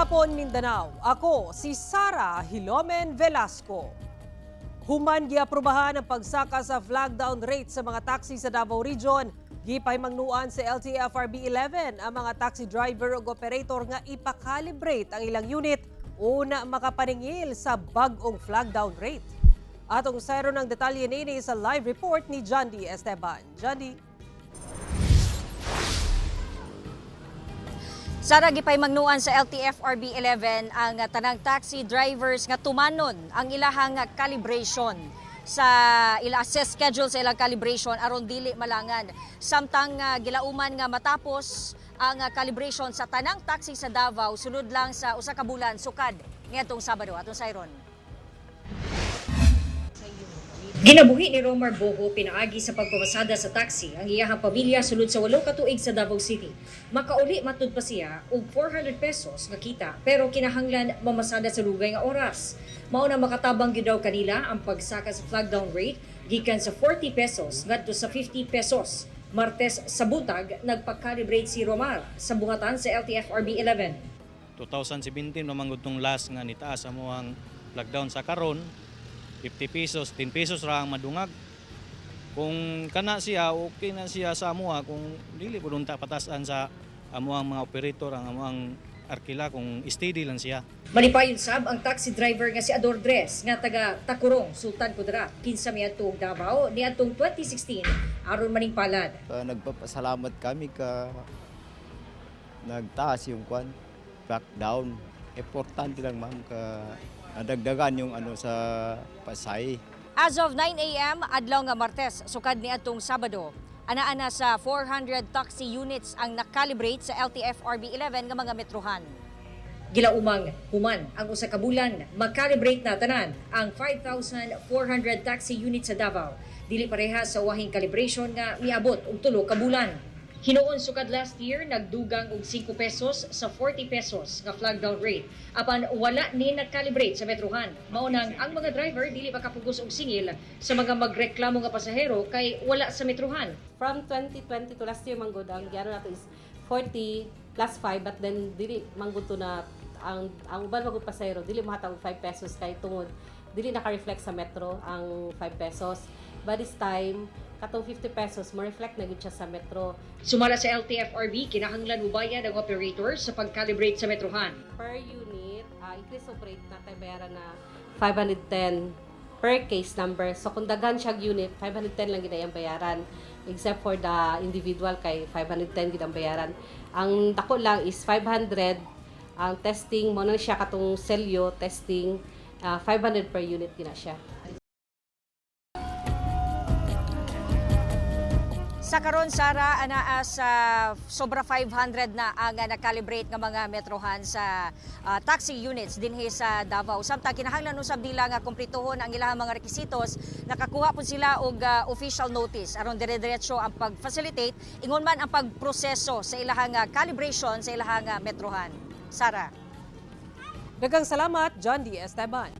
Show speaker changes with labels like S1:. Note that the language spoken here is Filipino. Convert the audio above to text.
S1: hapon, Mindanao. Ako si Sara Hilomen Velasco. Human giaprubahan ang pagsaka sa flag down rate sa mga taxi sa Davao Region. Gipahimangnuan sa LTFRB 11 ang mga taxi driver ug operator nga ipakalibrate ang ilang unit una makapaningil sa bag-ong flag down rate. Atong sayro ng detalye nini sa live report ni Johnny Esteban. Johnny.
S2: Sara gipahimangnuan sa LTFRB 11 ang tanang taxi drivers nga tumanon ang ilahang calibration sa ila-assess schedule sa ilang calibration aron dili malangan. Samtang gilauman nga matapos ang calibration sa tanang taxi sa Davao sulod lang sa usa ka bulan sukad niadtong Sabado. Atong sayron.
S3: Ginabuhi ni Romar Boho pinaagi sa pagpamasada sa taxi ang iyahang pamilya sulod sa 8 ka tuig sa Davao City. Makauli matud pa siya og 400 pesos nga kita pero kinahanglan mamasada sa lugay nga oras. Mao na makatabang gyud daw kanila ang pagsaka sa flag down rate gikan sa 40 pesos ngadto sa 50 pesos. Martes sa butag nagpa-calibrate si Romar sa buhatan sa LTFRB 11.
S4: 2017 naman gutong last nga nitaas amo ang flag down sa karon 50 pesos, 10 pesos ra ang madungag. Kung kana siya, okay na siya sa amuha. Kung dili po doon patasan sa amuang mga operator, ang amuang arkila, kung steady lang siya.
S3: Malipayon sab ang taxi driver nga si Ador Dres nga taga Takurong, Sultan Kudarat, kinsa miadtong Davao niadtong 2016 aron maning palad.
S5: Nagpapasalamat kami ka nagtaas yung back down. Importante lang ma'am ka nadagdagan yung sa Pasay.
S2: As of 9 a.m. adlaw nga Martes sukad niadtong Sabado, ana-ana sa 400 taxi units ang nakalibrate sa LTFRB 11 nga mga metrohan.
S3: Gilaumang human ang usa ka bulan mag-calibrate na tanan ang 5,400 taxi units sa Davao. Dili pareha sa wahing calibration nga miabot og 3 ka bulan. Hinuon sukad last year nagdugang og 5 pesos sa 40 pesos nga flag down rate. Apan wala ni nag-calibrate sa metrohan. Mao nang ang mga driver dili makapugos og singil sa mga magreklamo nga pasahero kay wala sa metrohan.
S6: From 2020 to last year manggod ang gyaro nato is 40 plus 5 but then dili manggod to na ang uban manggod pasahero dili mahatag og 5 pesos kay tungod dili naka-reflect sa metro ang 5 pesos. But this time katong 50 pesos mo-reflect na gud siya sa metro.
S3: Sumala sa LTFRB kinahanglan mobayad ang operator sa pag-calibrate sa metrohan.
S6: Per unit, increase of rate natin bayaran na 510 per case number. So kung daghan siya unit, 510 lang gid ang bayaran. Except for the individual kay 510 gid ang bayaran. Ang dako lang is 500 ang testing mo na siya katong selyo testing 500 per unit gina siya.
S2: Sa karon Sara anaa sa sobra 500 na ang nakalibrate nga mga metrohan sa taxi units dinhi sa Davao. Samtang kinahanglan usab nila nga kumplituhon ang ilang mga requisitos, nakakuha po sila og official notice aron dire-diretso ang pag-facilitate ingon man ang pagproseso sa ilahang calibration sa ilahang metrohan. Sara.
S1: Daghang salamat, John D. Esteban.